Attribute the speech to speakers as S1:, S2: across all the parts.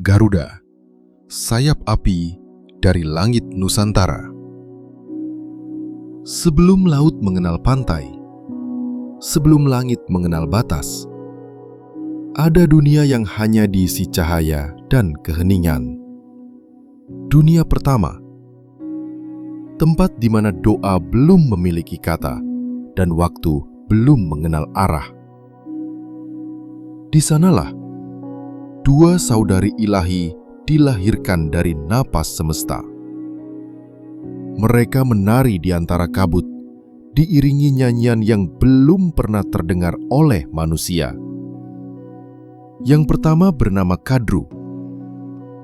S1: Garuda, sayap api dari langit Nusantara. Sebelum laut mengenal pantai, sebelum langit mengenal batas, ada dunia yang hanya diisi cahaya dan keheningan. Dunia pertama, tempat di mana doa belum memiliki kata dan waktu belum mengenal arah. Di sanalah dua saudari ilahi dilahirkan dari napas semesta. Mereka menari di antara kabut, diiringi nyanyian yang belum pernah terdengar oleh manusia. Yang pertama bernama Kadru,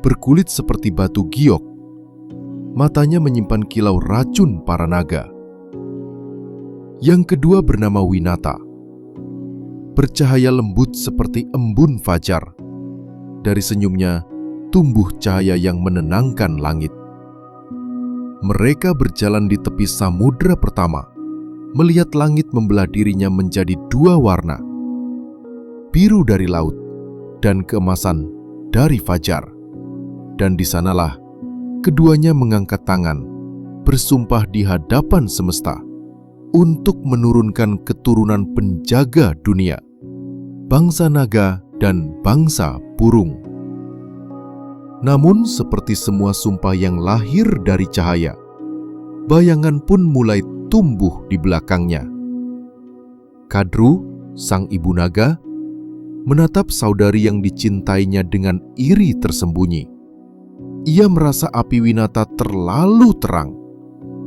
S1: berkulit seperti batu giok, matanya menyimpan kilau racun para naga. Yang kedua bernama Winata, bercahaya lembut seperti embun fajar. Dari senyumnya tumbuh cahaya yang menenangkan langit. Mereka berjalan di tepi samudra pertama, melihat langit membelah dirinya menjadi dua warna, biru dari laut dan keemasan dari fajar. Dan di sanalah keduanya mengangkat tangan, bersumpah di hadapan semesta untuk menurunkan keturunan penjaga dunia, bangsa naga dan bangsa burung. Namun seperti semua sumpah yang lahir dari cahaya, bayangan pun mulai tumbuh di belakangnya. Kadru, sang ibu naga, menatap saudari yang dicintainya dengan iri tersembunyi. Ia merasa api Winata terlalu terang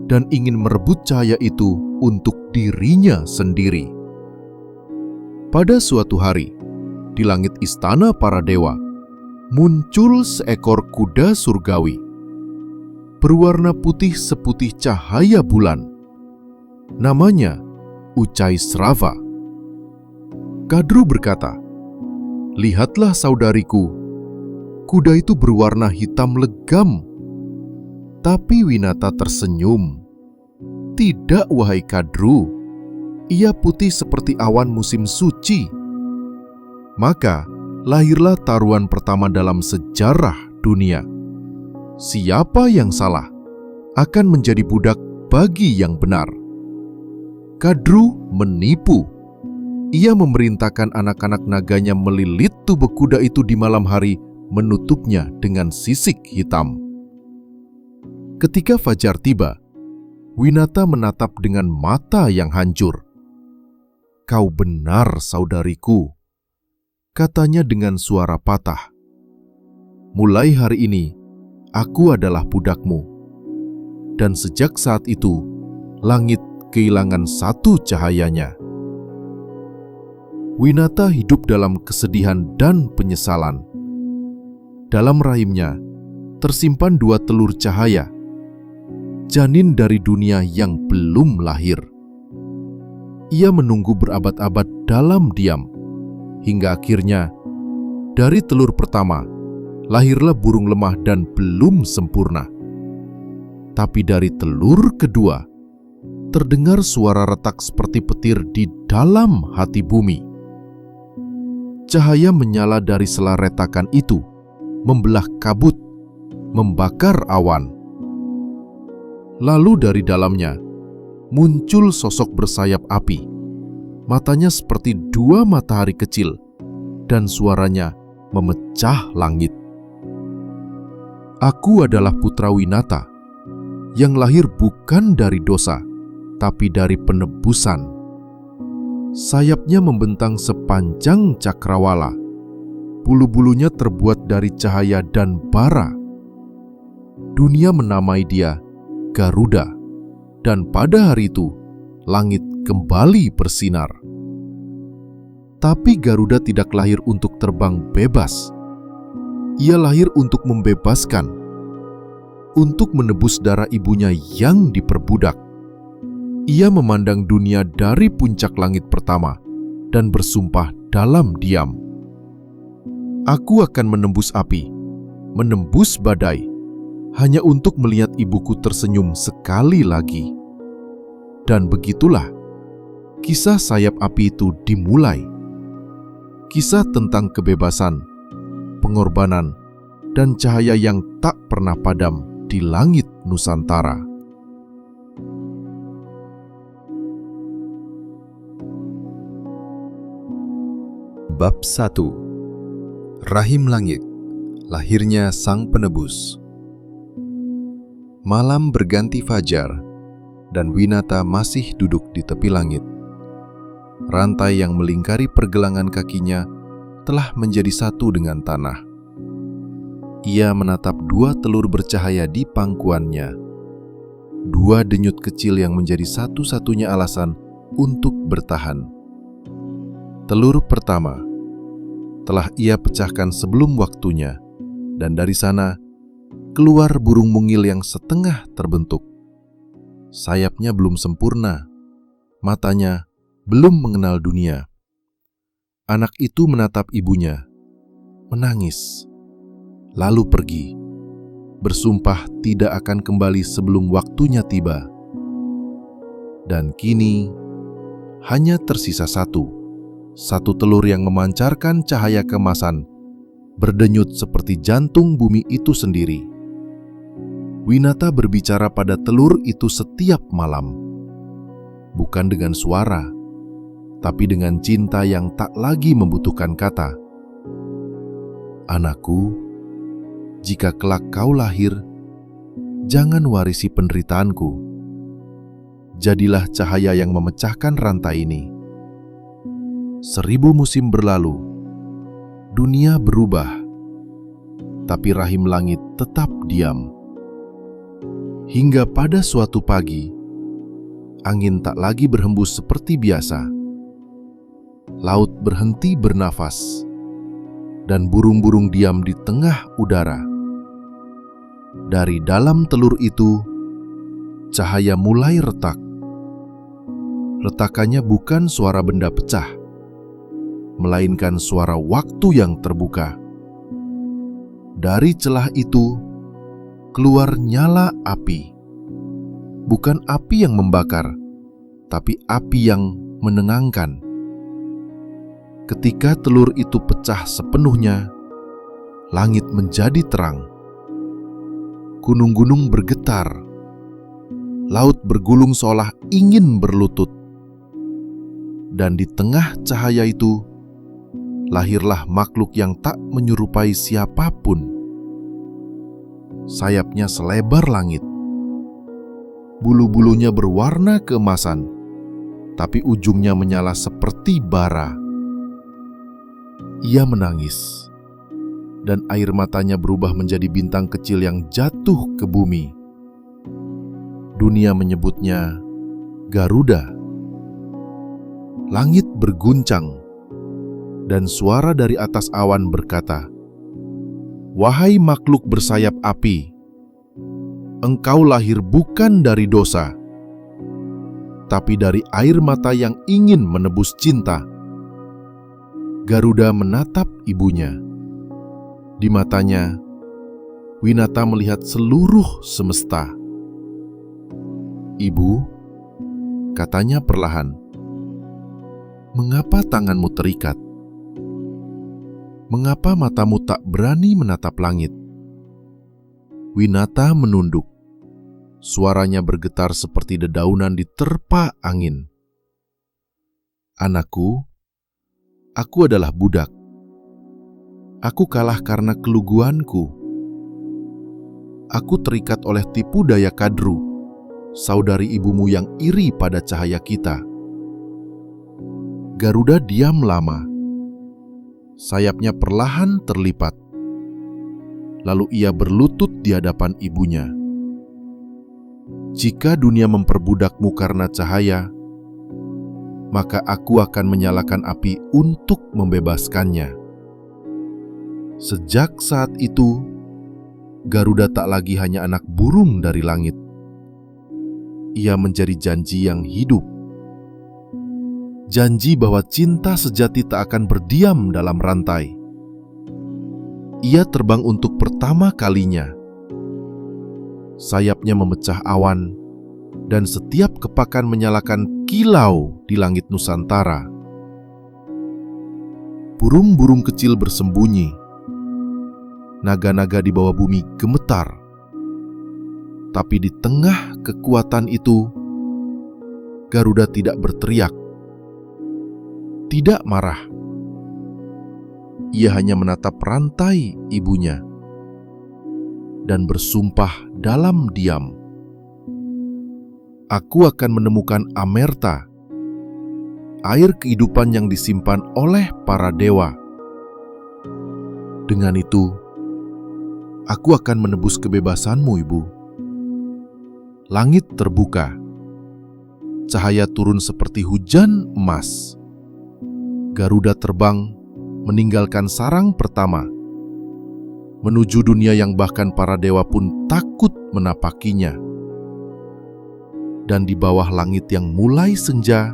S1: dan ingin merebut cahaya itu untuk dirinya sendiri. Pada suatu hari, di langit istana para dewa, muncul seekor kuda surgawi, berwarna putih seputih cahaya bulan. Namanya Ucaisrava. Kadru berkata, "Lihatlah saudariku, kuda itu berwarna hitam legam." Tapi Winata tersenyum. "Tidak, wahai Kadru, ia putih seperti awan musim suci." Maka lahirlah taruhan pertama dalam sejarah dunia. Siapa yang salah akan menjadi budak bagi yang benar. Kadru menipu. Ia memerintahkan anak-anak naganya melilit tubuh kuda itu di malam hari, menutupnya dengan sisik hitam. Ketika fajar tiba, Winata menatap dengan mata yang hancur. "Kau benar, saudariku," katanya dengan suara patah. "Mulai hari ini, aku adalah budakmu." Dan sejak saat itu, langit kehilangan satu cahayanya. Winata hidup dalam kesedihan dan penyesalan. Dalam rahimnya tersimpan dua telur cahaya, janin dari dunia yang belum lahir. Ia menunggu berabad-abad dalam diam, hingga akhirnya, dari telur pertama, lahirlah burung lemah dan belum sempurna. Tapi dari telur kedua, terdengar suara retak seperti petir di dalam hati bumi. Cahaya menyala dari sela retakan itu, membelah kabut, membakar awan. Lalu dari dalamnya, muncul sosok bersayap api. Matanya seperti dua matahari kecil, dan suaranya memecah langit. "Aku adalah putra Winata, yang lahir bukan dari dosa, tapi dari penebusan." Sayapnya membentang sepanjang cakrawala. Bulu-bulunya terbuat dari cahaya dan bara. Dunia menamai dia Garuda, dan pada hari itu, langit kembali bersinar. Tapi Garuda tidak lahir untuk terbang bebas. Ia lahir untuk membebaskan, untuk menebus darah ibunya yang diperbudak. Ia memandang dunia dari puncak langit pertama dan bersumpah dalam diam, "Aku akan menembus api, menembus badai, hanya untuk melihat ibuku tersenyum sekali lagi." Dan begitulah kisah sayap api itu dimulai. Kisah tentang kebebasan, pengorbanan, dan cahaya yang tak pernah padam di langit Nusantara.
S2: Bab 1. Rahim Langit, lahirnya Sang Penebus. Malam berganti fajar, dan Winata masih duduk di tepi langit. Rantai yang melingkari pergelangan kakinya telah menjadi satu dengan tanah. Ia menatap dua telur bercahaya di pangkuannya. Dua denyut kecil yang menjadi satu-satunya alasan untuk bertahan. Telur pertama telah ia pecahkan sebelum waktunya, dan dari sana keluar burung mungil yang setengah terbentuk. Sayapnya belum sempurna, matanya belum mengenal dunia. Anak itu menatap ibunya, menangis, lalu pergi, bersumpah tidak akan kembali sebelum waktunya tiba. Dan kini hanya tersisa satu telur yang memancarkan cahaya keemasan, berdenyut seperti jantung bumi itu sendiri. Winata berbicara pada telur itu setiap malam, bukan dengan suara, tapi dengan cinta yang tak lagi membutuhkan kata. Anakku, jika kelak kau lahir, jangan warisi penderitaanku. Jadilah cahaya yang memecahkan rantai ini. 1000 musim berlalu, dunia berubah, tapi rahim langit tetap diam. Hingga pada suatu pagi, angin tak lagi berhembus seperti biasa. Laut berhenti bernafas, dan burung-burung diam di tengah udara. Dari dalam telur itu, cahaya mulai retak. Retakannya bukan suara benda pecah, melainkan suara waktu yang terbuka. Dari celah itu, keluar nyala api. Bukan api yang membakar, tapi api yang menenangkan. Ketika telur itu pecah sepenuhnya, langit menjadi terang. Gunung-gunung bergetar. Laut bergulung seolah ingin berlutut. Dan di tengah cahaya itu, lahirlah makhluk yang tak menyerupai siapapun. Sayapnya selebar langit. Bulu-bulunya berwarna keemasan, tapi ujungnya menyala seperti bara. Ia menangis, dan air matanya berubah menjadi bintang kecil yang jatuh ke bumi. Dunia menyebutnya Garuda. Langit berguncang, dan suara dari atas awan berkata, "Wahai makhluk bersayap api, engkau lahir bukan dari dosa, tapi dari air mata yang ingin menebus cinta." Garuda menatap ibunya. Di matanya, Winata melihat seluruh semesta. "Ibu," katanya perlahan, "mengapa tanganmu terikat? Mengapa matamu tak berani menatap langit?" Winata menunduk. Suaranya bergetar seperti dedaunan diterpa angin. "Anakku, aku adalah budak. Aku kalah karena keluguanku. Aku terikat oleh tipu daya Kadru, saudari ibumu yang iri pada cahaya kita." Garuda diam lama. Sayapnya perlahan terlipat. Lalu ia berlutut di hadapan ibunya. "Jika dunia memperbudakmu karena cahaya, maka aku akan menyalakan api untuk membebaskannya." Sejak saat itu, Garuda tak lagi hanya anak burung dari langit. Ia menjadi janji yang hidup. Janji bahwa cinta sejati tak akan berdiam dalam rantai. Ia terbang untuk pertama kalinya. Sayapnya memecah awan, dan setiap kepakan menyalakan kilau di langit Nusantara. Burung-burung kecil bersembunyi.
S1: naga-naga di bawah bumi gemetar. Tapi di tengah kekuatan itu, Garuda tidak berteriak, tidak marah. Ia hanya menatap rantai ibunya dan bersumpah dalam diam, "Aku akan menemukan Amerta, air kehidupan yang disimpan oleh para dewa. Dengan itu, aku akan menebus kebebasanmu, Ibu." Langit terbuka. Cahaya turun seperti hujan emas. Garuda terbang meninggalkan sarang pertama, menuju dunia yang bahkan para dewa pun takut menapakinya. Dan di bawah langit yang mulai senja,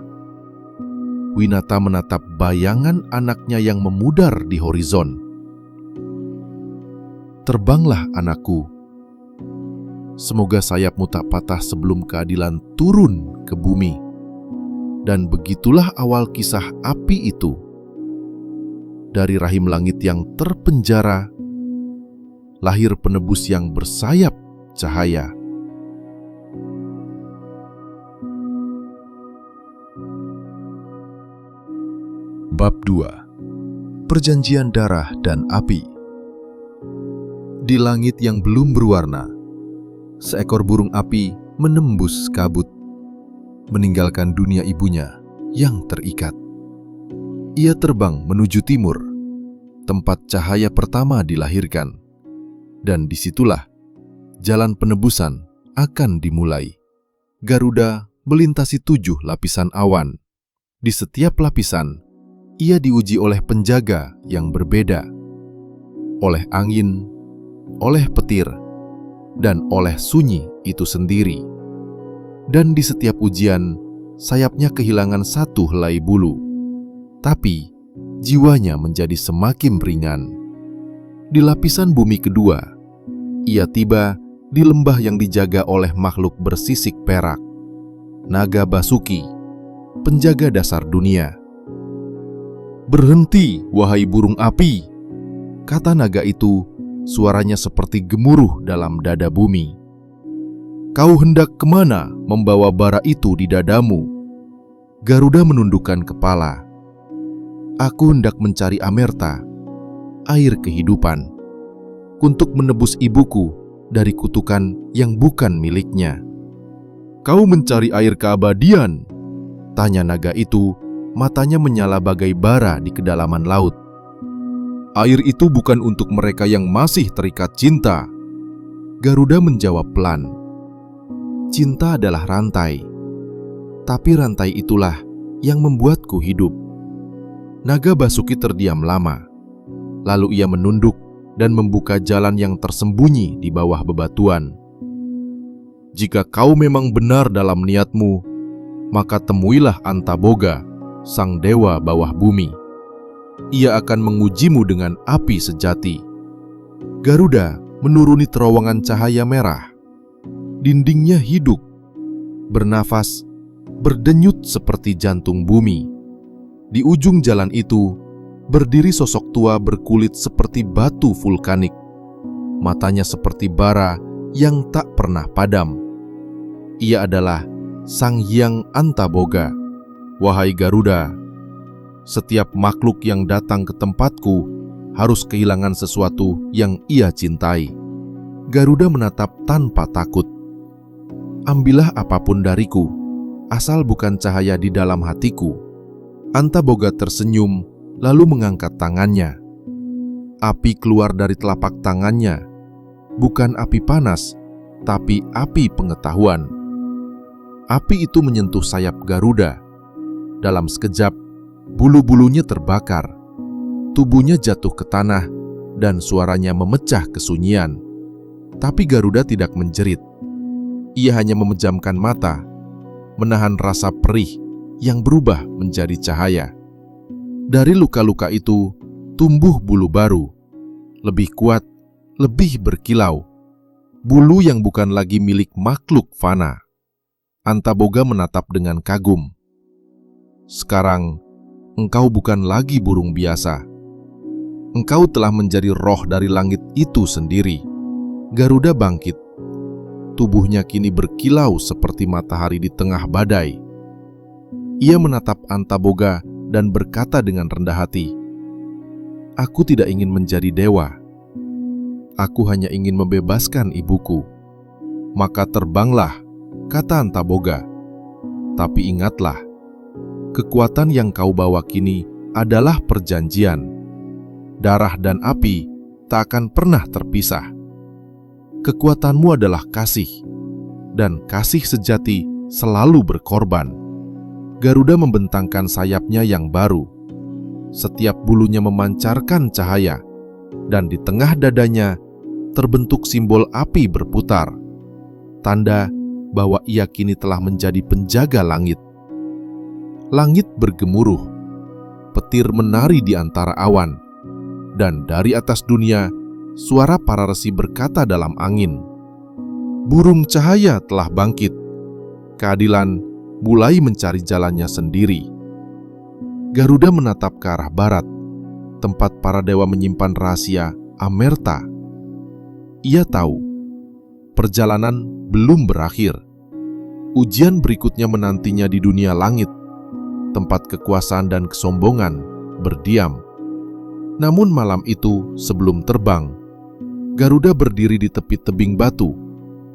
S1: Winata menatap bayangan anaknya yang memudar di horizon. "Terbanglah, anakku. Semoga sayapmu tak patah sebelum keadilan turun ke bumi." Dan begitulah awal kisah api itu. Dari rahim langit yang terpenjara, lahir penebus yang bersayap cahaya.
S2: Bab 2. Perjanjian darah dan api. Di langit yang belum berwarna, seekor burung api menembus kabut, meninggalkan dunia ibunya yang terikat. Ia terbang menuju timur, tempat cahaya pertama dilahirkan, dan disitulah jalan penebusan akan dimulai. Garuda melintasi 7 lapisan awan. Di setiap lapisan, ia diuji oleh penjaga yang berbeda, oleh angin, oleh petir, dan oleh sunyi itu sendiri. Dan di setiap ujian, sayapnya kehilangan 1 helai bulu, tapi jiwanya menjadi semakin ringan. Di lapisan bumi kedua, ia tiba di lembah yang dijaga oleh makhluk bersisik perak, naga Basuki, penjaga dasar dunia. "Berhenti, wahai burung api," kata naga itu, suaranya seperti gemuruh dalam dada bumi. "Kau hendak kemana membawa bara itu di dadamu?" Garuda menundukkan kepala. "Aku hendak mencari Amerta, air kehidupan, untuk menebus ibuku dari kutukan yang bukan miliknya." "Kau mencari air keabadian?" tanya naga itu, matanya menyala bagai bara di kedalaman laut. "Air itu bukan untuk mereka yang masih terikat cinta." Garuda menjawab pelan, "Cinta adalah rantai, tapi rantai itulah yang membuatku hidup." Naga Basuki terdiam lama, lalu ia menunduk dan membuka jalan yang tersembunyi di bawah bebatuan. "Jika kau memang benar dalam niatmu, maka temuilah Antaboga, sang dewa bawah bumi. Ia akan mengujimu dengan api sejati." Garuda menuruni terowongan cahaya merah. Dindingnya hidup, bernafas, berdenyut seperti jantung bumi. Di ujung jalan itu, berdiri sosok tua berkulit seperti batu vulkanik. Matanya seperti bara yang tak pernah padam. Ia adalah Sang Hyang Antaboga. "Wahai Garuda, setiap makhluk yang datang ke tempatku harus kehilangan sesuatu yang ia cintai." Garuda menatap tanpa takut. "Ambillah apapun dariku, asal bukan cahaya di dalam hatiku." Antaboga tersenyum, lalu mengangkat tangannya. Api keluar dari telapak tangannya, bukan api panas, tapi api pengetahuan. Api itu menyentuh sayap Garuda. Dalam sekejap, bulu-bulunya terbakar, tubuhnya jatuh ke tanah, dan suaranya memecah kesunyian. Tapi Garuda tidak menjerit. Ia hanya memejamkan mata, menahan rasa perih yang berubah menjadi cahaya. Dari luka-luka itu tumbuh bulu baru, lebih kuat, lebih berkilau. Bulu yang bukan lagi milik makhluk fana. Antaboga menatap dengan kagum. "Sekarang, engkau bukan lagi burung biasa. engkau telah menjadi roh dari langit itu sendiri." Garuda bangkit. Tubuhnya kini berkilau seperti matahari di tengah badai. Ia menatap Antaboga dan berkata dengan rendah hati, "Aku tidak ingin menjadi dewa. Aku hanya ingin membebaskan ibuku." "Maka terbanglah," kata Antaboga. "Tapi ingatlah, kekuatan yang kau bawa kini adalah perjanjian. Darah dan api tak akan pernah terpisah. Kekuatanmu adalah kasih, dan kasih sejati selalu berkorban." Garuda membentangkan sayapnya yang baru. Setiap bulunya memancarkan cahaya, dan di tengah dadanya terbentuk simbol api berputar, tanda bahwa ia kini telah menjadi penjaga langit. Langit bergemuruh, petir menari di antara awan, dan dari atas dunia suara para resi berkata dalam angin, "Burung cahaya telah bangkit, keadilan mulai mencari jalannya sendiri." Garuda menatap ke arah barat, tempat para dewa menyimpan rahasia Amerta. Ia tahu, perjalanan belum berakhir. Ujian berikutnya menantinya di dunia langit, tempat kekuasaan dan kesombongan berdiam. Namun malam itu, sebelum terbang, Garuda berdiri di tepi tebing batu,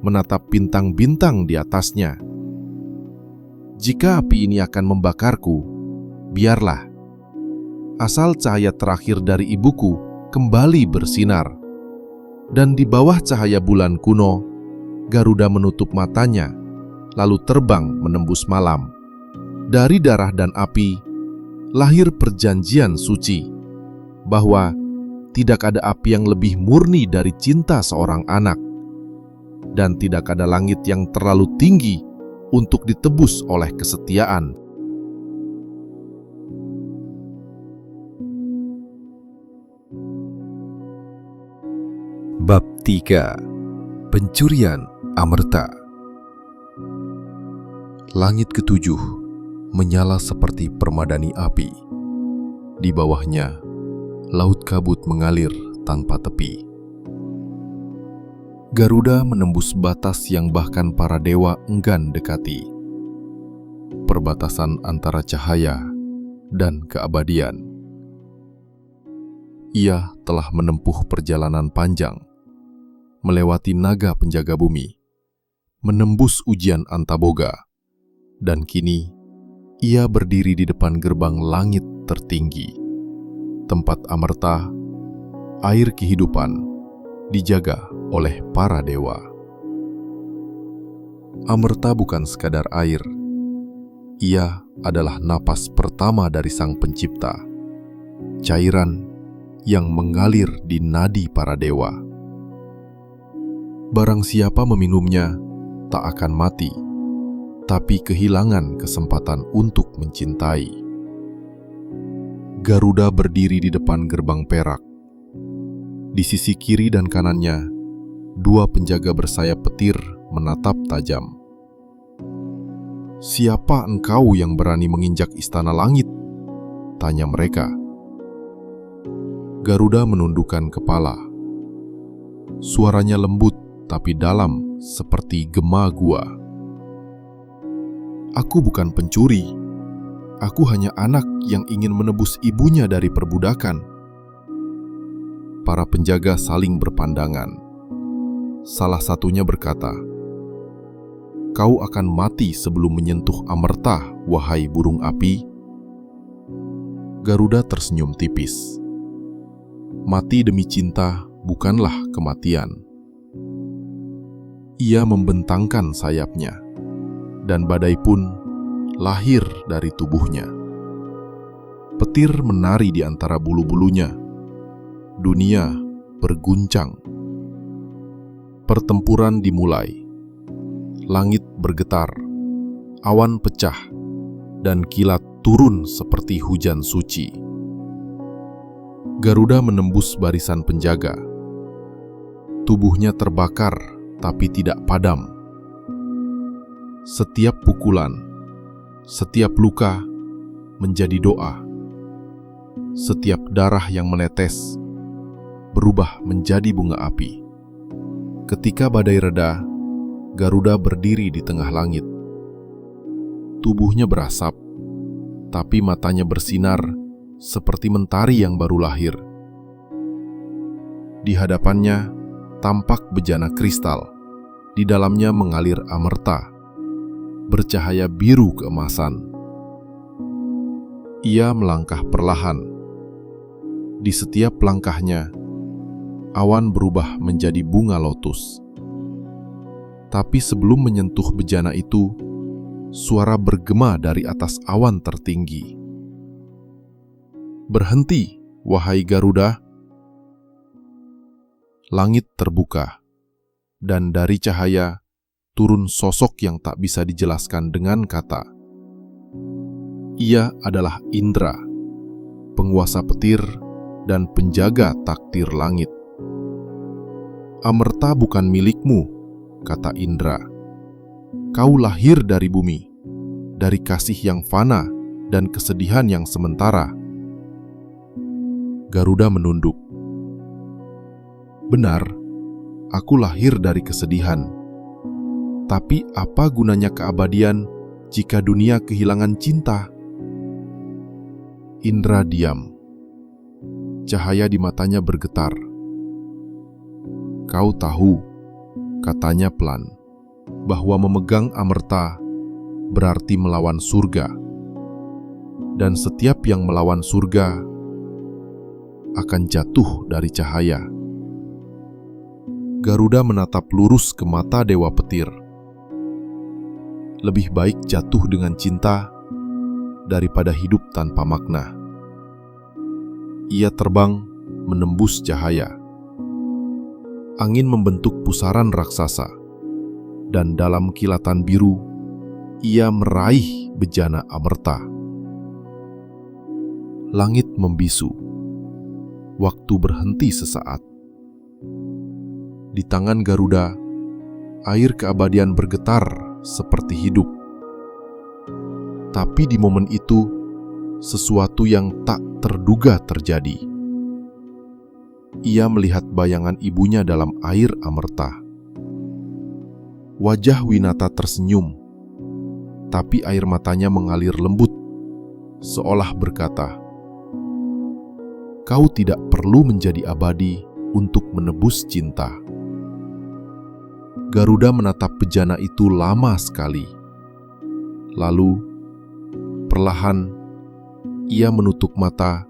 S2: menatap bintang-bintang di atasnya. "Jika api ini akan membakarku, biarlah. Asal cahaya terakhir dari ibuku kembali bersinar." Dan di bawah cahaya bulan kuno, Garuda menutup matanya, lalu terbang menembus malam. Dari darah dan api, lahir perjanjian suci, bahwa tidak ada api yang lebih murni dari cinta seorang anak, dan tidak ada langit yang terlalu tinggi untuk ditebus oleh kesetiaan.
S3: Bab 3. Pencurian Amerta.
S2: Langit ketujuh menyala seperti permadani api. Di bawahnya, laut kabut mengalir tanpa tepi. Garuda menembus batas yang bahkan para dewa enggan dekati. Perbatasan antara cahaya dan keabadian. Ia telah menempuh perjalanan panjang, melewati naga penjaga bumi, menembus ujian Antaboga, dan kini ia berdiri di depan gerbang langit tertinggi, tempat Amerta, air kehidupan, dijaga oleh para dewa. Amerta bukan sekadar air. Ia adalah napas pertama dari Sang Pencipta, cairan yang mengalir di nadi para dewa. Barang siapa meminumnya tak akan mati, tapi kehilangan kesempatan untuk mencintai. Garuda berdiri di depan gerbang perak. Di sisi kiri dan kanannya, dua penjaga bersayap petir menatap tajam. "Siapa engkau yang berani menginjak istana langit?" tanya mereka. Garuda menundukkan kepala. Suaranya lembut tapi dalam seperti gema gua. "Aku bukan pencuri. Aku hanya anak yang ingin menebus ibunya dari perbudakan." Para penjaga saling berpandangan. Salah satunya berkata, "Kau akan mati sebelum menyentuh Amerta, wahai burung api." Garuda tersenyum tipis. Mati demi cinta bukanlah kematian. Ia membentangkan sayapnya, dan badai pun lahir dari tubuhnya. Petir menari di antara bulu-bulunya. Dunia berguncang. Pertempuran dimulai. Langit bergetar, awan pecah, dan kilat turun seperti hujan suci. Garuda menembus barisan penjaga. Tubuhnya terbakar, tapi tidak padam. Setiap pukulan, setiap luka menjadi doa. Setiap darah yang menetes
S1: berubah menjadi bunga api. Ketika badai reda, Garuda berdiri di tengah langit. Tubuhnya berasap, tapi matanya bersinar seperti mentari yang baru lahir. Di hadapannya tampak bejana kristal, di dalamnya mengalir amerta, bercahaya biru keemasan. Ia melangkah perlahan. Di setiap langkahnya, awan berubah menjadi bunga lotus. Tapi sebelum menyentuh bejana itu, suara bergema dari atas awan tertinggi. "Berhenti, wahai Garuda!" Langit terbuka, dan dari cahaya turun sosok yang tak bisa dijelaskan dengan kata. Ia adalah Indra, penguasa petir dan penjaga takdir langit. "Amerta bukan milikmu," kata Indra. "Kau lahir dari bumi, dari kasih yang fana dan kesedihan yang sementara." Garuda menunduk. "Benar, aku lahir dari kesedihan. Tapi apa gunanya keabadian jika dunia kehilangan cinta?" Indra diam. Cahaya di matanya bergetar. "Kau tahu," katanya pelan, "bahwa memegang amerta berarti melawan surga. Dan setiap yang melawan surga akan jatuh dari cahaya." Garuda menatap lurus ke mata Dewa Petir. "Lebih baik jatuh dengan cinta daripada hidup tanpa makna." Ia terbang menembus cahaya. Angin membentuk pusaran raksasa, dan dalam kilatan biru, ia meraih bejana amerta. Langit membisu. Waktu berhenti sesaat. Di tangan Garuda, air keabadian bergetar seperti hidup. Tapi di momen itu, sesuatu yang tak terduga terjadi. Ia melihat bayangan ibunya dalam air amerta. Wajah Winata tersenyum, tapi air matanya mengalir lembut, seolah berkata, "Kau tidak perlu menjadi abadi untuk menebus cinta." Garuda menatap bejana itu lama sekali. Lalu, perlahan, ia menutup mata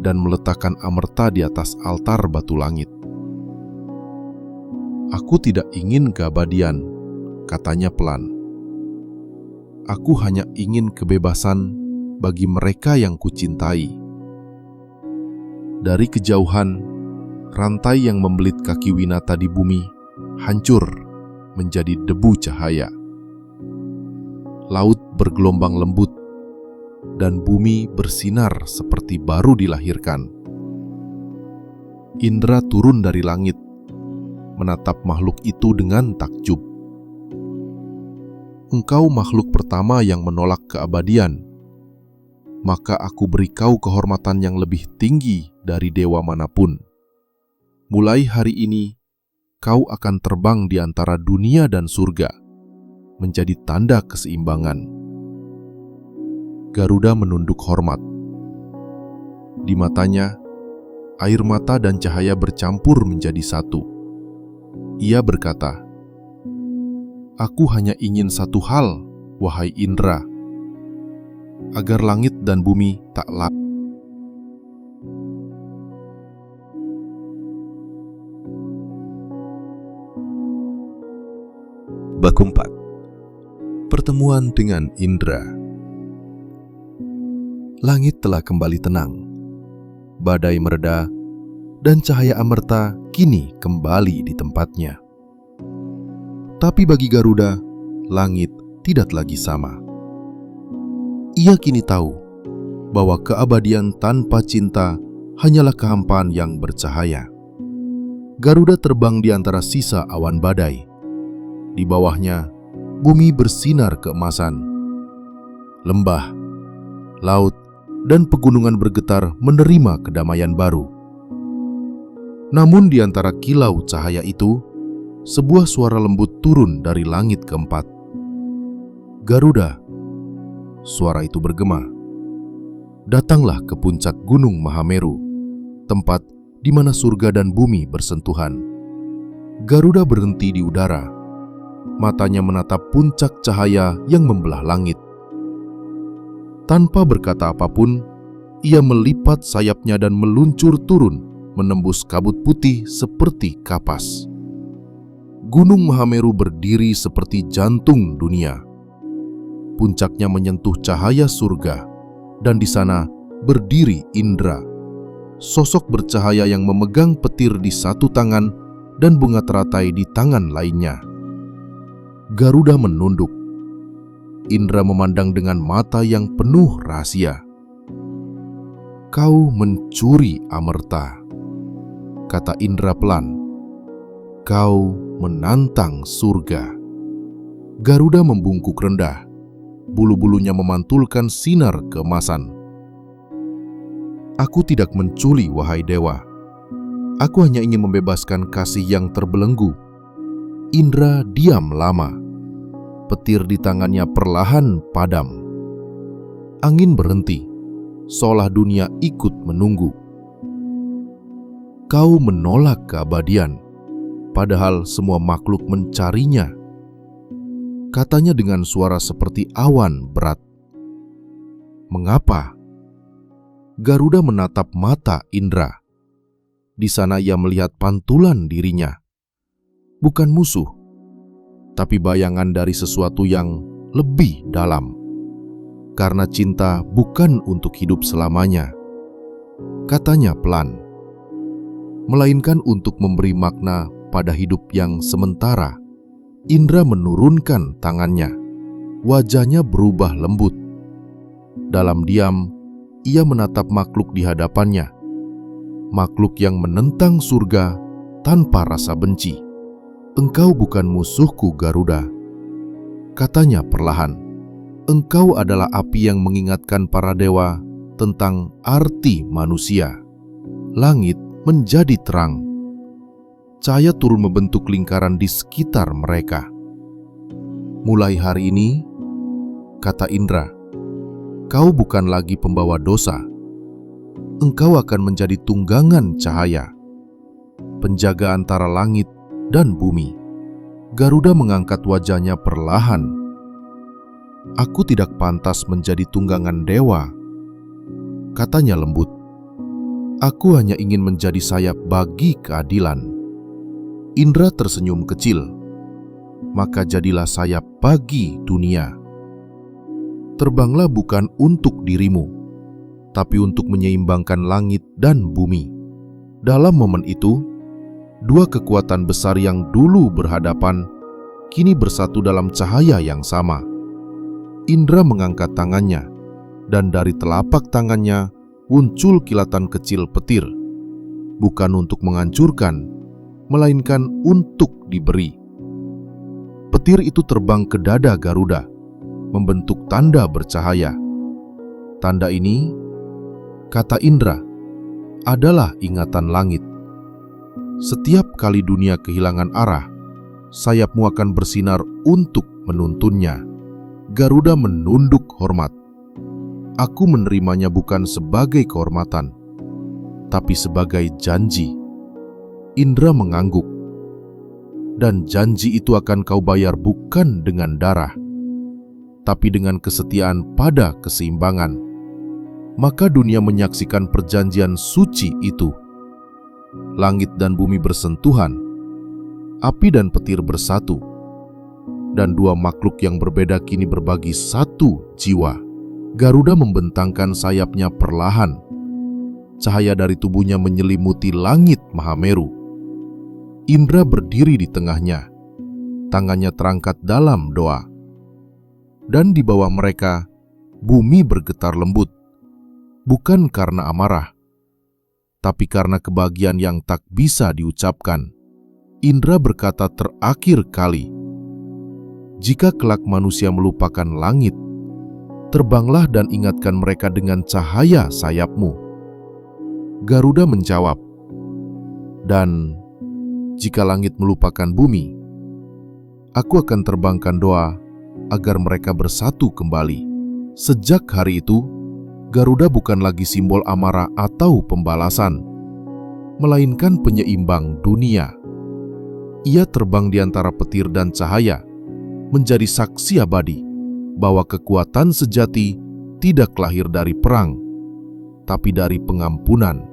S1: dan meletakkan amerta di atas altar batu langit. "Aku tidak ingin keabadian," katanya pelan. "Aku hanya ingin kebebasan bagi mereka yang kucintai." Dari kejauhan, rantai yang membelit kaki Winata di bumi hancur menjadi debu cahaya. Laut bergelombang lembut, dan bumi bersinar seperti baru dilahirkan. Indra turun dari langit, menatap makhluk itu dengan takjub. "Engkau makhluk pertama yang menolak keabadian, maka aku beri kau kehormatan yang lebih tinggi dari dewa manapun. Mulai hari ini, kau akan terbang di antara dunia dan surga, menjadi tanda keseimbangan." Garuda menunduk hormat. Di matanya, air mata dan cahaya bercampur menjadi satu. Ia berkata, "Aku hanya ingin satu hal, wahai Indra, agar langit dan bumi tak lagi."
S3: Bab 4. Pertemuan dengan Indra. Langit telah kembali tenang. Badai mereda, dan cahaya amerta kini kembali di tempatnya. Tapi bagi Garuda, langit tidak lagi sama. Ia kini tahu bahwa keabadian tanpa cinta hanyalah kehampaan yang bercahaya. Garuda terbang di antara sisa awan badai. Di bawahnya, bumi bersinar keemasan. Lembah, laut, dan pegunungan bergetar menerima kedamaian baru.
S1: Namun di antara kilau cahaya itu, sebuah suara lembut turun dari langit keempat. "Garuda," suara itu bergema. "Datanglah ke puncak Gunung Mahameru, tempat di mana surga dan bumi bersentuhan." Garuda berhenti di udara. Matanya menatap puncak cahaya yang membelah langit. Tanpa berkata apapun, ia melipat sayapnya dan meluncur turun, menembus kabut putih seperti kapas. Gunung Mahameru berdiri seperti jantung dunia. Puncaknya menyentuh cahaya surga, dan di sana berdiri Indra, sosok bercahaya yang memegang petir di satu tangan dan bunga teratai di tangan lainnya. Garuda menunduk. Indra memandang dengan mata yang penuh rahasia. "Kau mencuri Amerta," kata Indra pelan. "Kau menantang surga." Garuda membungkuk rendah. Bulu-bulunya memantulkan sinar keemasan. "Aku tidak mencuri, wahai dewa. Aku hanya ingin membebaskan kasih yang terbelenggu." Indra diam lama. Petir di tangannya perlahan padam. Angin berhenti, seolah dunia ikut menunggu. "Kau menolak keabadian, padahal semua makhluk mencarinya," katanya dengan suara seperti awan berat. "Mengapa?" Garuda menatap mata Indra. Di sana ia melihat pantulan dirinya. Bukan musuh, tapi bayangan dari sesuatu yang lebih dalam. Karena cinta bukan untuk hidup selamanya, katanya pelan, melainkan untuk memberi makna pada hidup yang sementara. Indra menurunkan tangannya. Wajahnya berubah lembut. Dalam diam, ia menatap makhluk di hadapannya. Makhluk yang menentang surga tanpa rasa benci. "Engkau bukan musuhku, Garuda," katanya perlahan. "Engkau adalah api yang mengingatkan para dewa tentang arti manusia." Langit menjadi terang. Cahaya turun membentuk lingkaran di sekitar mereka. "Mulai hari ini," kata Indra, "kau bukan lagi pembawa dosa. Engkau akan menjadi tunggangan cahaya, penjaga antara langit dan bumi." Garuda mengangkat wajahnya perlahan. "Aku tidak pantas menjadi tunggangan dewa," katanya lembut. "Aku hanya ingin menjadi sayap bagi keadilan." Indra tersenyum kecil. "Maka jadilah sayap bagi dunia. Terbanglah bukan untuk dirimu, tapi untuk menyeimbangkan langit dan bumi." Dalam momen itu, dua kekuatan besar yang dulu berhadapan kini bersatu dalam cahaya yang sama. Indra mengangkat tangannya, dan dari telapak tangannya muncul kilatan kecil petir, bukan untuk menghancurkan, melainkan untuk diberi. Petir itu terbang ke dada Garuda, membentuk tanda bercahaya. Tanda ini, kata Indra, adalah ingatan langit. Setiap kali dunia kehilangan arah, sayapmu akan bersinar untuk menuntunnya. Garuda menunduk hormat. Aku menerimanya bukan sebagai kehormatan, tapi sebagai janji. Indra mengangguk. Dan janji itu akan kau bayar bukan dengan darah, tapi dengan kesetiaan pada keseimbangan. Maka dunia menyaksikan perjanjian suci itu. Langit dan bumi bersentuhan, api dan petir bersatu, dan dua makhluk yang berbeda kini berbagi satu jiwa. Garuda membentangkan sayapnya perlahan. Cahaya dari tubuhnya menyelimuti langit Mahameru. Indra berdiri di tengahnya, tangannya terangkat dalam doa. Dan di bawah mereka, bumi bergetar lembut, bukan karena amarah, tapi karena kebahagiaan yang tak bisa diucapkan. Indra berkata terakhir kali, "Jika kelak manusia melupakan langit, terbanglah dan ingatkan mereka dengan cahaya sayapmu." Garuda menjawab, Dan jika langit melupakan bumi, aku akan terbangkan doa agar mereka bersatu kembali. Sejak hari itu, Garuda bukan lagi simbol amarah atau pembalasan, melainkan penyeimbang dunia. Ia terbang di antara petir dan cahaya, menjadi saksi abadi bahwa kekuatan sejati tidak lahir dari perang, tapi dari pengampunan.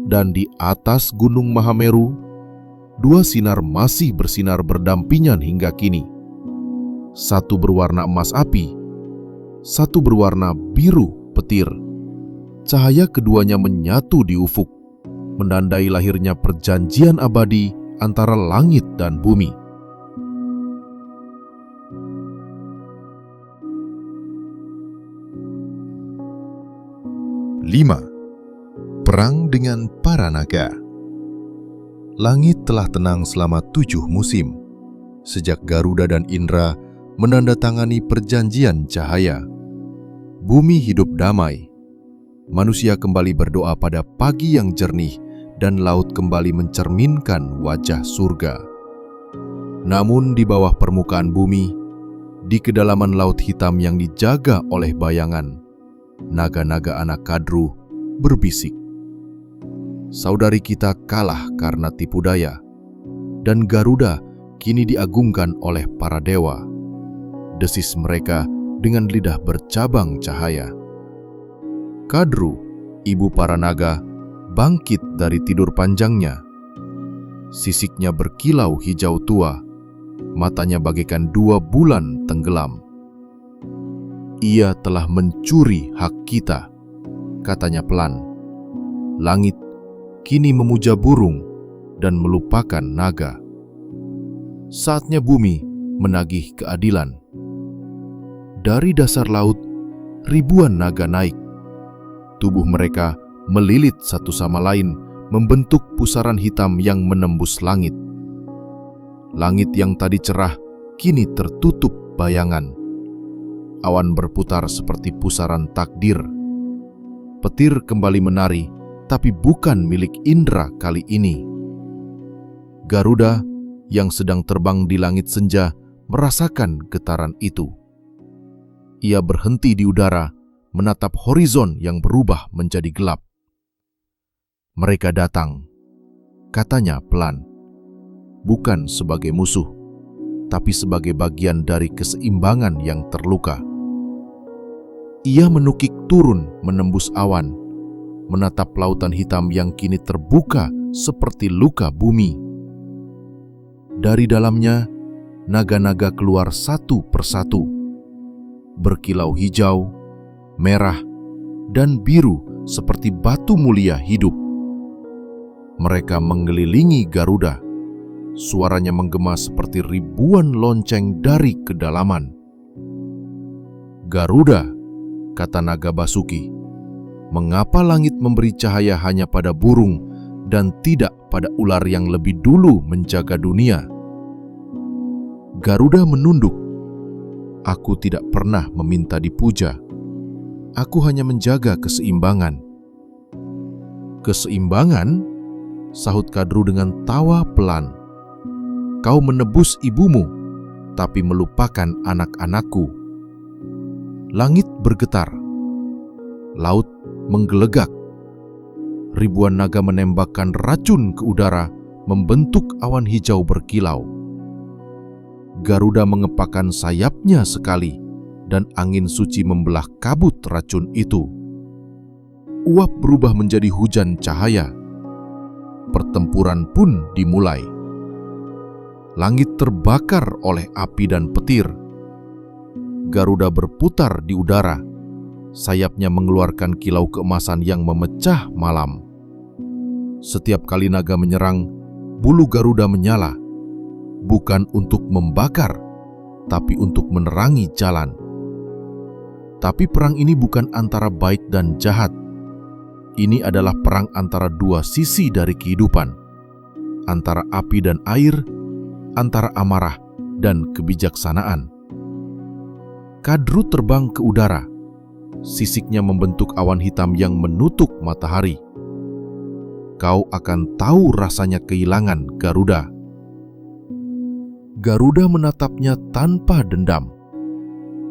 S1: Dan di atas Gunung Mahameru, dua sinar masih bersinar berdampingan hingga kini. Satu berwarna emas api, satu berwarna biru petir. Cahaya keduanya menyatu di ufuk, menandai lahirnya perjanjian abadi antara langit dan bumi.
S2: Lima. Perang dengan para naga. Langit telah tenang selama 7 musim, sejak Garuda dan Indra menandatangani perjanjian cahaya. Bumi hidup damai. Manusia kembali berdoa pada pagi yang jernih dan laut kembali mencerminkan wajah surga. Namun di bawah permukaan bumi, di kedalaman laut hitam yang dijaga oleh bayangan, naga-naga anak Kadru berbisik. Saudari kita kalah karena tipu daya, dan Garuda kini diagungkan oleh para dewa. Desis mereka dengan lidah bercabang cahaya. Kadru, ibu para naga, bangkit dari tidur panjangnya. Sisiknya berkilau hijau tua, matanya bagaikan 2 bulan tenggelam. Ia telah mencuri hak kita, katanya pelan. Langit kini memuja burung dan melupakan naga. Saatnya bumi menagih keadilan. Dari dasar laut, ribuan naga naik. Tubuh mereka melilit satu sama lain, membentuk pusaran hitam yang menembus langit. Langit yang tadi cerah kini tertutup bayangan. Awan berputar seperti pusaran takdir. Petir kembali menari, tapi bukan milik Indra kali ini. Garuda yang sedang terbang di langit senja merasakan getaran itu. Ia berhenti di udara, menatap horizon yang berubah menjadi gelap. Mereka datang, katanya pelan, bukan sebagai musuh, tapi sebagai bagian dari keseimbangan yang terluka. Ia menukik turun menembus awan, menatap lautan hitam yang kini terbuka seperti luka bumi. Dari dalamnya, naga-naga keluar satu persatu, berkilau hijau, merah, dan biru seperti batu mulia hidup. Mereka mengelilingi Garuda, suaranya menggema seperti ribuan lonceng dari kedalaman. Garuda, kata naga Basuki, mengapa langit memberi cahaya hanya pada burung dan tidak pada ular yang lebih dulu menjaga dunia? Garuda menunduk. Aku tidak pernah meminta dipuja. Aku hanya menjaga keseimbangan. Keseimbangan? Sahut Kadru dengan tawa pelan. Kau menebus ibumu, tapi melupakan anak-anakku. Langit bergetar. Laut menggelegak. Ribuan naga menembakkan racun ke udara, membentuk awan hijau berkilau. Garuda mengepakkan sayapnya sekali, dan angin suci membelah kabut racun itu. Uap berubah menjadi hujan cahaya. Pertempuran pun dimulai. Langit terbakar oleh api dan petir. Garuda berputar di udara. Sayapnya mengeluarkan kilau keemasan yang memecah malam. Setiap kali naga menyerang, bulu Garuda menyala, bukan untuk membakar, tapi untuk menerangi jalan. Tapi perang ini bukan antara baik dan jahat. Ini adalah perang antara dua sisi dari kehidupan, antara api dan air, antara amarah dan kebijaksanaan. Kadru terbang ke udara. Sisiknya membentuk awan hitam yang menutup matahari.
S1: kau akan tahu rasanya kehilangan Garuda." Garuda menatapnya tanpa dendam.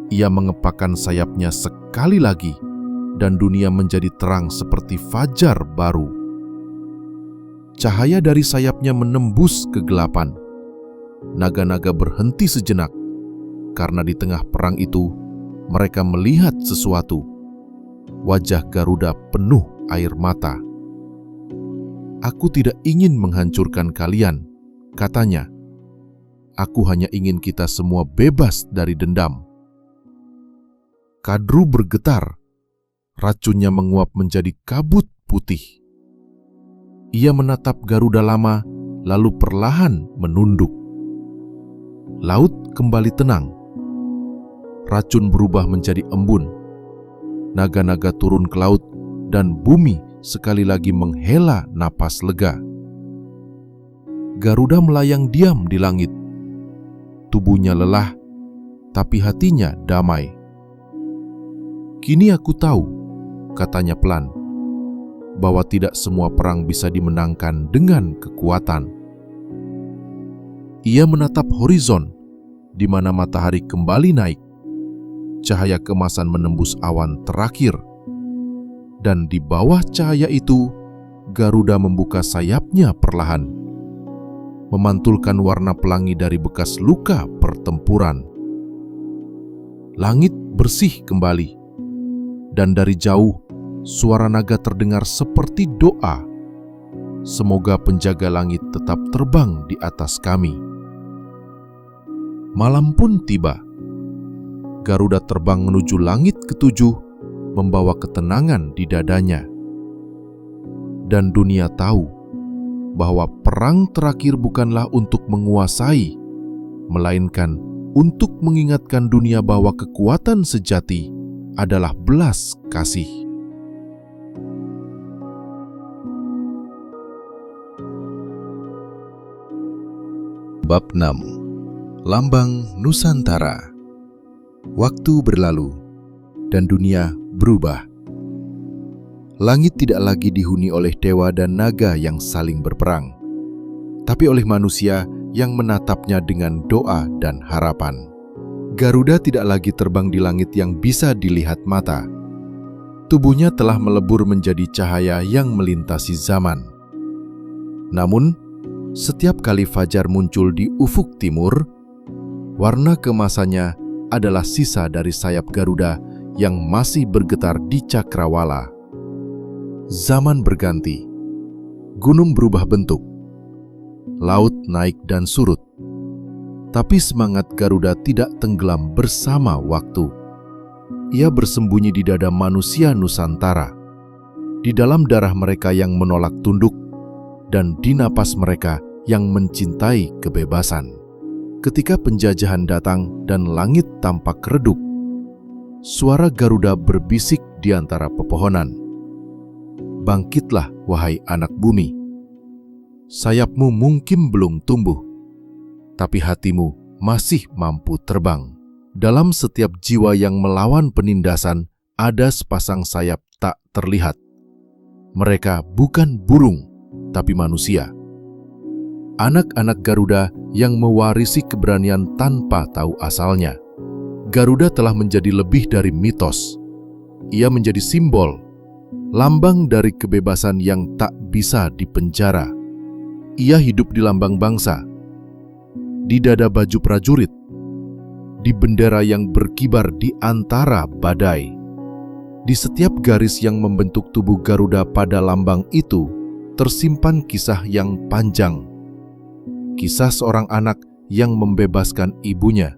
S1: Ia mengepakkan sayapnya sekali lagi, dan dunia menjadi terang seperti fajar baru. Cahaya dari sayapnya menembus kegelapan. Naga-naga berhenti sejenak, karena di tengah perang itu mereka melihat sesuatu. Wajah Garuda penuh air mata. "Aku tidak ingin menghancurkan kalian," katanya. "Aku hanya ingin kita semua bebas dari dendam." Kadru bergetar. Racunnya menguap menjadi kabut putih. Ia menatap Garuda lama, lalu perlahan menunduk. Laut kembali tenang. Racun berubah menjadi embun. Naga-naga turun ke laut, dan bumi sekali lagi menghela napas lega. Garuda melayang diam di langit. Tubuhnya lelah, tapi hatinya damai. "Kini aku tahu," katanya pelan, "bahwa tidak semua perang bisa dimenangkan dengan kekuatan." Ia menatap horizon, di mana matahari kembali naik. Cahaya keemasan menembus awan terakhir. Dan di bawah cahaya itu, Garuda membuka sayapnya perlahan, memantulkan warna pelangi dari bekas luka pertempuran. Langit bersih kembali. Dan dari jauh, suara naga terdengar seperti doa. "Semoga penjaga langit tetap terbang di atas kami." Malam pun tiba. Garuda terbang menuju langit ketujuh, membawa ketenangan di dadanya. Dan dunia tahu bahwa perang terakhir bukanlah untuk menguasai, melainkan untuk mengingatkan dunia bahwa kekuatan sejati adalah belas kasih.
S2: Bab 6. Lambang Nusantara. Waktu berlalu, dan dunia berubah. Langit tidak lagi dihuni oleh dewa dan naga yang saling berperang, tapi oleh manusia yang menatapnya dengan doa dan harapan. Garuda tidak lagi terbang di langit yang bisa dilihat mata. Tubuhnya telah melebur menjadi cahaya yang melintasi zaman. Namun, setiap kali fajar muncul di ufuk timur, warna keemasannya adalah sisa dari sayap Garuda yang masih bergetar di cakrawala. Zaman berganti, gunung berubah bentuk, laut naik dan surut. Tapi semangat Garuda tidak tenggelam bersama waktu. Ia bersembunyi di dada manusia Nusantara, di dalam darah mereka yang menolak tunduk, dan di napas mereka yang mencintai kebebasan. Ketika penjajahan datang dan langit tampak redup, suara Garuda berbisik di antara pepohonan. "Bangkitlah, wahai anak bumi. Sayapmu mungkin belum tumbuh, tapi hatimu masih mampu terbang." Dalam setiap jiwa yang melawan penindasan, ada sepasang sayap tak terlihat. Mereka bukan burung, tapi manusia. Anak-anak Garuda yang mewarisi keberanian tanpa tahu asalnya. Garuda telah menjadi lebih dari mitos. Ia menjadi simbol, lambang dari kebebasan yang tak bisa dipenjara. Ia hidup di lambang bangsa, di dada baju prajurit, di bendera yang berkibar di antara badai. Di setiap garis yang membentuk tubuh Garuda pada lambang itu, tersimpan kisah yang panjang. Kisah seorang anak yang membebaskan ibunya.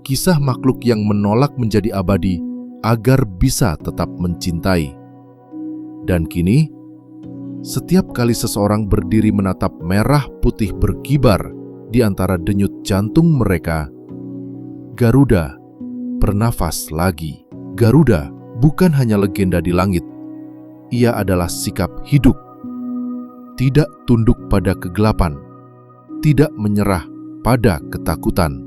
S2: Kisah makhluk yang menolak menjadi abadi agar bisa tetap mencintai. Dan kini, setiap kali seseorang berdiri menatap merah putih berkibar di antara denyut jantung mereka, Garuda bernafas lagi. Garuda bukan hanya legenda di langit. Ia adalah sikap hidup. Tidak tunduk pada kegelapan, tidak menyerah pada ketakutan.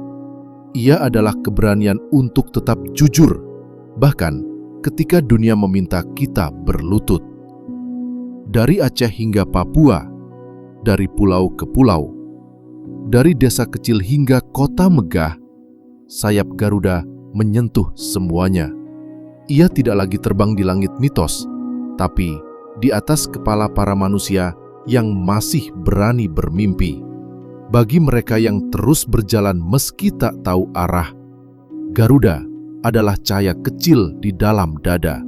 S2: Ia adalah keberanian untuk tetap jujur, bahkan ketika dunia meminta kita berlutut.
S1: Dari Aceh hingga Papua, dari pulau ke pulau, dari desa kecil hingga kota megah, sayap Garuda menyentuh semuanya. Ia tidak lagi terbang di langit mitos, tapi di atas kepala para manusia yang masih berani bermimpi. Bagi mereka yang terus berjalan meski tak tahu arah, Garuda adalah cahaya kecil di dalam dada.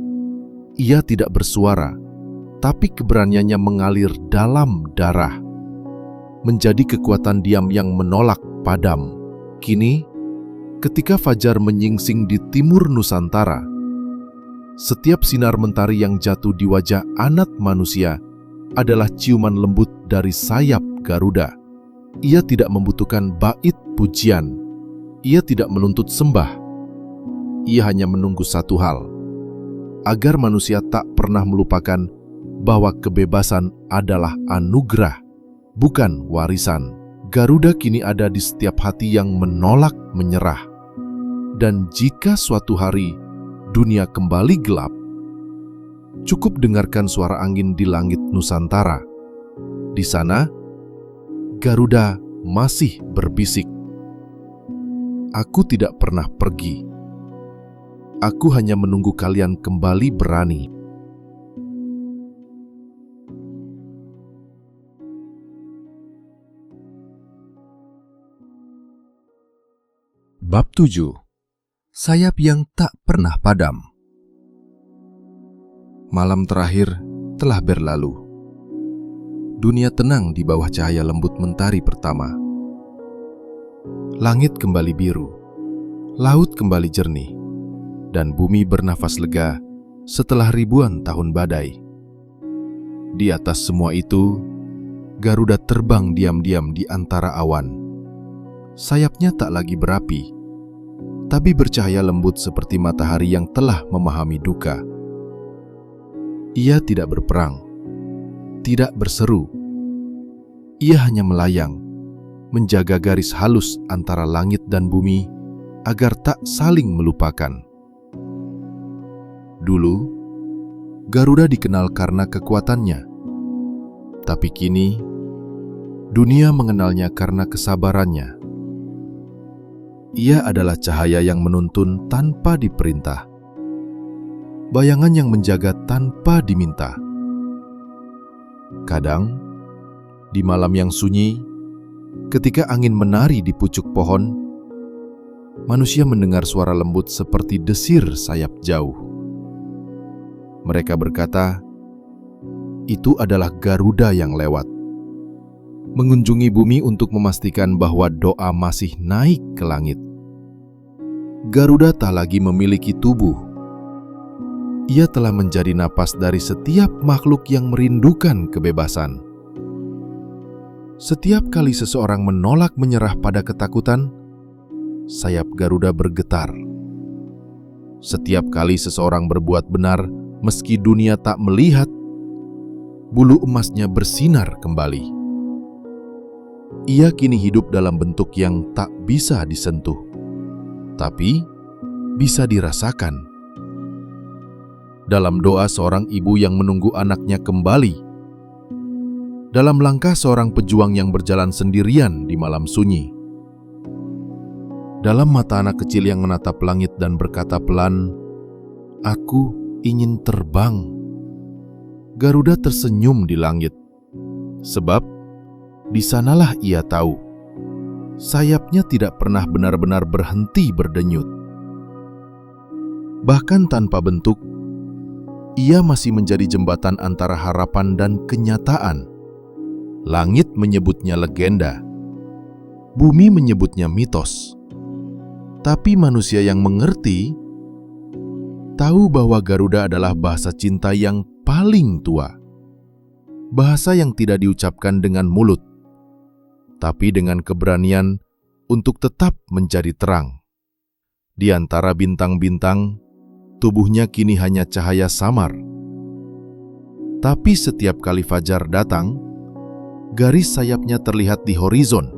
S1: Ia tidak bersuara, tapi keberaniannya mengalir dalam darah, menjadi kekuatan diam yang menolak padam. Kini, ketika fajar menyingsing di timur Nusantara, setiap sinar mentari yang jatuh di wajah anak manusia adalah ciuman lembut dari sayap Garuda. Ia tidak membutuhkan bait pujian. Ia tidak menuntut sembah. Ia hanya menunggu satu hal, agar manusia tak pernah melupakan bahwa kebebasan adalah anugerah, bukan warisan. Garuda kini ada di setiap hati yang menolak menyerah. Dan jika suatu hari dunia kembali gelap, cukup dengarkan suara angin di langit Nusantara. Di sana, Garuda masih berbisik, "Aku tidak pernah pergi. Aku hanya menunggu kalian kembali berani."
S3: Bab 7. Sayap yang tak pernah padam. Malam terakhir telah berlalu. Dunia tenang di bawah cahaya lembut mentari pertama. Langit kembali biru, laut kembali jernih, dan bumi bernafas lega setelah ribuan tahun badai. Di atas semua itu, Garuda terbang diam-diam di antara awan. Sayapnya tak lagi berapi, tapi bercahaya lembut seperti matahari yang telah memahami duka. Ia tidak berperang, tidak berseru. Ia hanya melayang, menjaga garis halus antara langit dan bumi agar tak saling melupakan. Dulu, Garuda dikenal karena kekuatannya, tapi kini dunia mengenalnya karena kesabarannya. Ia adalah cahaya yang menuntun tanpa diperintah, bayangan yang menjaga tanpa diminta. Kadang, di malam yang sunyi, ketika angin menari di pucuk pohon, manusia mendengar suara lembut seperti desir sayap jauh. Mereka berkata, itu adalah Garuda yang lewat, mengunjungi bumi untuk memastikan bahwa doa masih naik ke langit. Garuda tak lagi memiliki tubuh. Ia telah menjadi napas dari setiap makhluk yang merindukan kebebasan. Setiap kali seseorang menolak menyerah pada ketakutan, sayap Garuda bergetar. Setiap kali seseorang berbuat benar meski dunia tak melihat, bulu emasnya bersinar kembali. Ia kini hidup dalam bentuk yang tak bisa disentuh, tapi bisa dirasakan. Dalam doa seorang ibu yang menunggu anaknya kembali, dalam langkah seorang pejuang yang berjalan sendirian di malam sunyi, dalam mata anak kecil yang menatap langit dan berkata pelan, "Aku ingin terbang." Garuda tersenyum di langit, sebab di sanalah ia tahu sayapnya tidak pernah benar-benar berhenti berdenyut. Bahkan tanpa bentuk, ia masih menjadi jembatan antara harapan dan kenyataan. Langit menyebutnya legenda, bumi menyebutnya mitos. Tapi manusia yang mengerti tahu bahwa Garuda adalah bahasa cinta yang paling tua. Bahasa yang tidak diucapkan dengan mulut, tapi dengan keberanian untuk tetap menjadi terang. Di antara bintang-bintang, tubuhnya kini hanya cahaya samar. Tapi setiap kali fajar datang, garis sayapnya terlihat di horizon.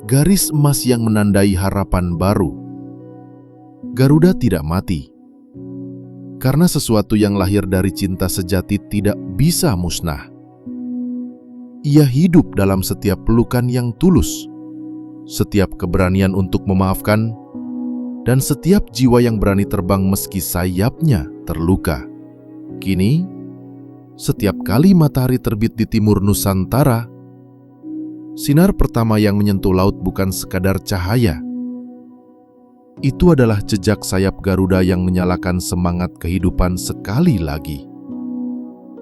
S3: Garis emas yang menandai harapan baru. Garuda tidak mati, karena sesuatu yang lahir dari cinta sejati tidak
S1: bisa musnah. Ia hidup dalam setiap pelukan yang tulus, setiap keberanian untuk memaafkan, dan setiap jiwa yang berani terbang meski sayapnya terluka. Kini, setiap kali matahari terbit di timur Nusantara, sinar pertama yang menyentuh laut bukan sekadar cahaya. Itu adalah jejak sayap Garuda yang menyalakan semangat kehidupan sekali lagi.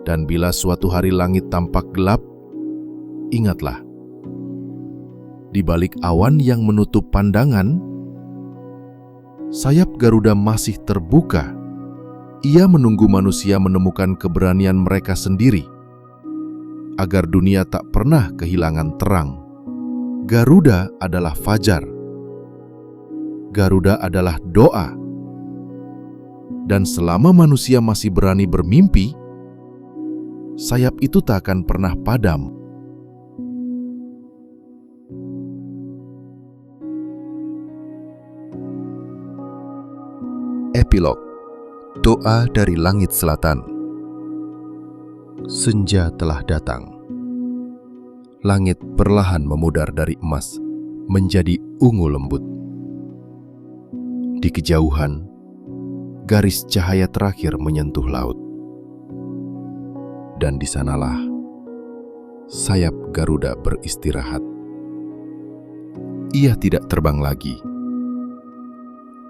S1: Dan bila suatu hari langit tampak gelap, ingatlah, di balik awan yang menutup pandangan, sayap Garuda masih terbuka. Ia menunggu manusia menemukan keberanian mereka sendiri, agar dunia tak pernah kehilangan terang. Garuda adalah fajar. Garuda adalah doa. Dan selama manusia masih berani bermimpi, sayap itu tak akan pernah padam.
S2: Epilog. Doa dari langit selatan. Senja telah datang. Langit perlahan memudar dari emas menjadi ungu lembut. Di kejauhan, garis cahaya terakhir menyentuh laut. Dan di sanalah sayap Garuda beristirahat. Ia tidak terbang lagi.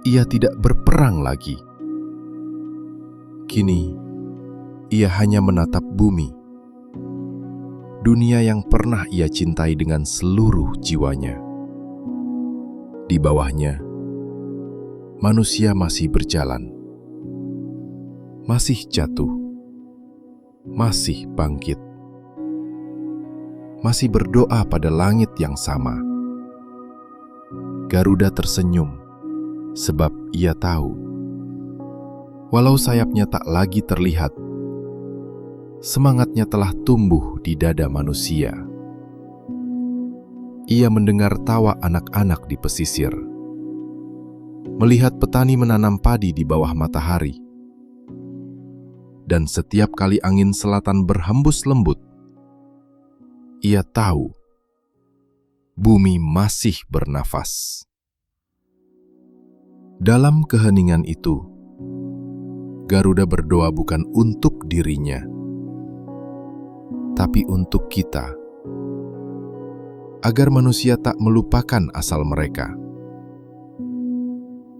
S2: Ia tidak berperang lagi. Kini, ia hanya menatap bumi, dunia yang pernah ia cintai dengan seluruh jiwanya. Di bawahnya, manusia masih berjalan, masih jatuh, masih bangkit, masih berdoa pada langit yang sama. Garuda tersenyum, sebab ia tahu, walau sayapnya tak lagi terlihat, semangatnya telah tumbuh di dada manusia. Ia mendengar tawa anak-anak di pesisir, melihat petani menanam padi di bawah matahari. Dan setiap kali angin selatan berhembus lembut, ia tahu bumi masih bernafas. Dalam keheningan itu, Garuda berdoa bukan untuk dirinya, tapi untuk kita, agar manusia tak melupakan asal mereka.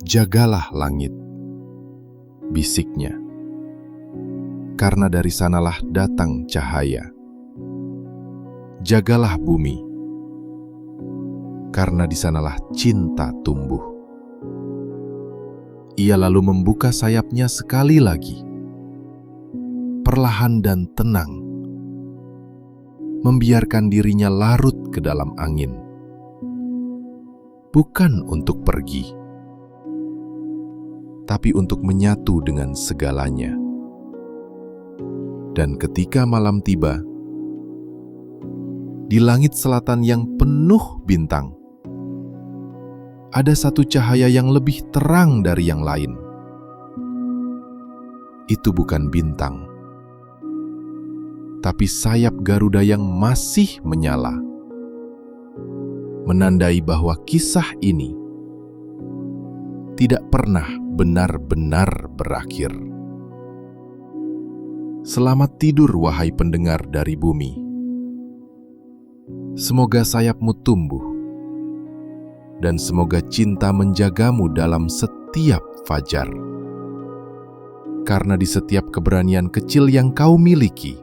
S2: Jagalah langit, bisiknya, karena dari sanalah datang cahaya. Jagalah bumi, karena di sanalah cinta tumbuh. Ia lalu membuka sayapnya sekali lagi, perlahan dan tenang, membiarkan dirinya larut ke dalam angin. Bukan untuk pergi, tapi untuk menyatu dengan segalanya. Dan ketika malam tiba, di langit selatan yang penuh bintang, ada satu cahaya yang lebih terang dari yang lain. Itu bukan bintang, tapi sayap Garuda yang masih menyala, menandai bahwa kisah ini tidak pernah benar-benar berakhir. Selamat tidur, wahai pendengar dari bumi. Semoga sayapmu tumbuh, dan semoga cinta menjagamu dalam setiap fajar. Karena di setiap keberanian kecil yang kau miliki,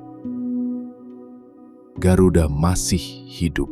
S2: Garuda masih hidup.